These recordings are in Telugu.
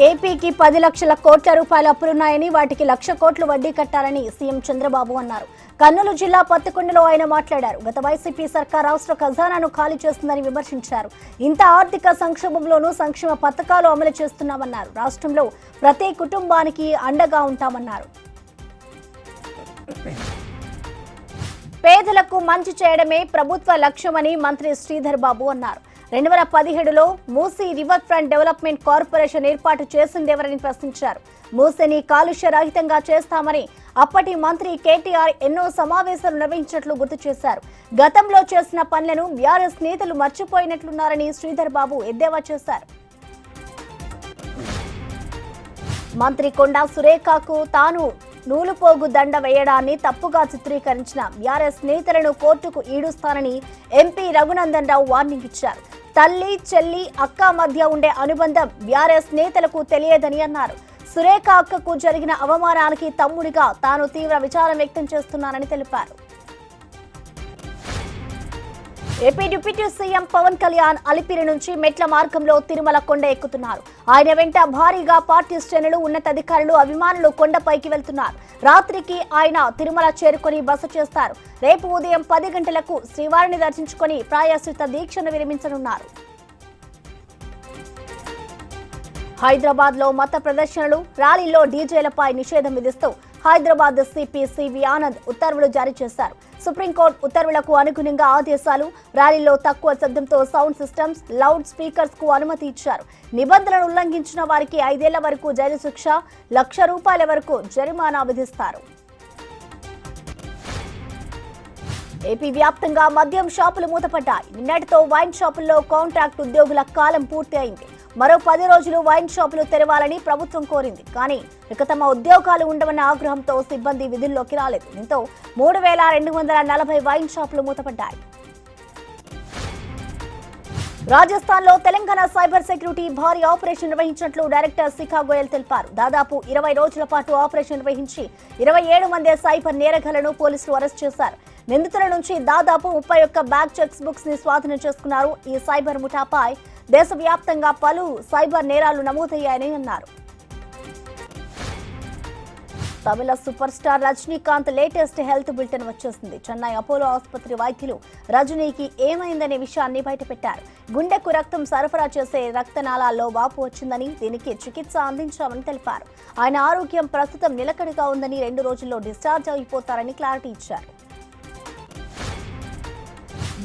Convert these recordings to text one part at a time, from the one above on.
ఏపీకి 10 లక్షల కోట్ల రూపాయల అప్పులున్నాయని వాటికి 1,00,000 కోట్లు వడ్డీ కట్టాలని సీఎం చంద్రబాబు అన్నారు. కర్నూలు జిల్లా పత్తికొండలో ఆయన మాట్లాడారు. గత వైసీపీ సర్కార్ రాష్ట్ర ఖజానాను ఖాళీ చేస్తుందని విమర్శించారు. ఇంత ఆర్థిక సంక్షోభంలోనూ సంక్షేమ పథకాలు అమలు చేస్తున్నామన్నారు. రాష్ట్రంలో ప్రతి కుటుంబానికి అండగా ఉంటామన్నారు. పేదలకు మంచి చేయడమే ప్రభుత్వ లక్ష్యమని మంత్రి శ్రీధర్ బాబు అన్నారు. 2017లో Musi river front development corporation ఏర్పాటు చేసిందెవరని ప్రశ్నించారు. మూసీని కాలుష్య రహితంగా చేస్తామని అప్పటి మంత్రి కేటీఆర్ ఎన్నో సమావేశాలు నిర్వహించినట్లు గుర్తు చేశారు. గతంలో చేసిన పనులను బీఆర్ఎస్ నేతలు మర్చిపోయినట్లున్నారని శ్రీధర్ బాబు ఎద్దేవా చేశారు. మంత్రి కొండా సురేఖకు తాను నూలుపోగు దండ వేయడాన్ని తప్పుగా చిత్రీకరించిన బీఆర్ఎస్ నేతలను కోర్టుకు ఈడుస్తానని ఎంపీ రఘునందన్ రావు వార్నింగ్ ఇచ్చారు. తల్లి చెల్లి అక్క మధ్య ఉండే అనుబంధం బీఆర్ఎస్ నేతలకు తెలియదని అన్నారు. సురేఖ అక్కకు జరిగిన అవమానానికి తమ్ముడిగా తాను తీవ్ర విచారం వ్యక్తం చేస్తున్నానని తెలిపారు. AP deputy CM Pawan Kalyan Alipiri నుంచి మెట్ల మార్గంలో తిరుమల కొండ ఎక్కుతున్నారు. ఆయన వెంట భారీగా పార్టీ శ్రేణులు, ఉన్నతాధికారులు, అభిమానులు కొండపైకి వెళ్తున్నారు. రాత్రికి ఆయన తిరుమల చేరుకొని బస చేస్తారు. రేపు ఉదయం 10 గంటలకు శ్రీవారిని దర్శించుకొని ప్రాయశ్చిత్త దీక్షను విరమించనున్నారు. హైదరాబాద్ లో మత ప్రదర్శనలు, ర్యాలీలో డీజేలపై నిషేధం విధిస్తూ హైదరాబాద్ సిపి సివి ఆనంద్ ఉత్తర్వులు జారీ చేశారు. సుప్రీంకోర్టు ఉత్తర్వులకు అనుగుణంగా ఆదేశాలు. ర్యాలీలో తక్కువ శబ్దంతో సౌండ్ సిస్టమ్స్, లౌడ్ స్పీకర్స్ కు అనుమతి ఇచ్చారు. నిబంధనలు ఉల్లంఘించిన వారికి 5 ఏళ్ల వరకు జైలు శిక్ష, ₹1,00,000 వరకు జరిమానా విధిస్తారు. ఏపీ వ్యాప్తంగా మద్యం షాపులు మూతపడ్డాయి. నిన్నటితో వైన్ షాపుల్లో కాంట్రాక్ట్ ఉద్యోగుల కాలం పూర్తి అయింది. మరో 10 రోజులు వైన్ షాపులు తెరవాలని ప్రభుత్వం కోరింది. కానీ ఇక తమ ఉద్యోగాలు ఉండవన్న ఆగ్రహంతో సిబ్బంది విధుల్లోకి రాలేదు. దీంతో 3,240 వైన్ షాపులు మూతపడ్డాయి. రాజస్థాన్ లో తెలంగాణ సైబర్ సెక్యూరిటీ భారీ ఆపరేషన్ నిర్వహించినట్లు డైరెక్టర్ శిఖా గోయల్ తెలిపారు. దాదాపు 20 రోజుల పాటు ఆపరేషన్ నిర్వహించి 27 మంది సైబర్ నేరగాళ్లను పోలీసులు అరెస్ట్ చేశారు. నిందితుల నుంచి దాదాపు 31 బ్యాగ్ చెక్స్ బుక్స్ ని స్వాధీనం చేసుకున్నారు. ఈ సైబర్ ముఠాపై దేశవ్యాప్తంగా పలు సైబర్ నేరాలు నమోదయ్యాయని అన్నారు. Tamil super star Rajinikanth latest health bulletin వచ్చేసింది. చెన్నై అపోలో ఆసుపత్రి వైద్యులు రజనీకి ఏమైందనే విషయాన్ని బయటపెట్టారు. గుండెకు రక్తం సరఫరా చేసే రక్తనాళాల్లో వాపు వచ్చిందని, దీనికి చికిత్స అందించామని తెలిపారు. ఆయన ఆరోగ్యం ప్రస్తుతం నిలకడగా ఉందని, 2 రోజుల్లో డిశ్చార్జ్ అయిపోతారని క్లారిటీ ఇచ్చారు.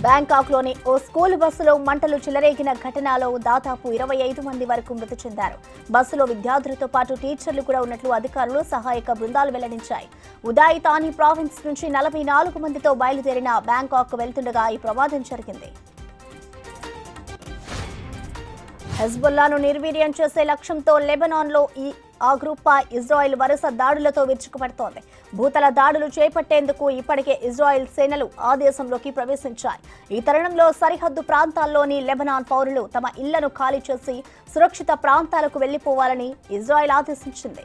బ్యాంకాక్ లోని ఓ స్కూల్ బస్సులో మంటలు చెలరేగిన ఘటనలో దాదాపు 25 మంది వరకు మృతి చెందారు. బస్సులో విద్యార్థులతో పాటు టీచర్లు కూడా ఉన్నట్లు అధికారులు, సహాయక బృందాలు వెల్లడించాయి. ఉదాయ్ తాని ప్రావిన్స్ నుంచి 44 మందితో బయలుదేరిన బ్యాంకాక్ వెళ్తుండగా ఈ ప్రమాదం జరిగింది. హెజ్బుల్లాను నిర్వీర్యం చేసే లక్ష్యంతో లెబనాన్లో ఆ గ్రూప్పై ఇజ్రాయెల్ వరుస దాడులతో విరుచుకుపడుతోంది. భూతల దాడులు చేపట్టేందుకు ఇప్పటికే ఇజ్రాయెల్ సేనలు ఆ దేశంలోకి ప్రవేశించాయి. ఈ తరుణంలో సరిహద్దు ప్రాంతాల్లోని లెబనాన్ పౌరులు తమ ఇళ్లను ఖాళీ చేసి సురక్షిత ప్రాంతాలకు వెళ్లిపోవాలని ఇజ్రాయెల్ ఆదేశించింది.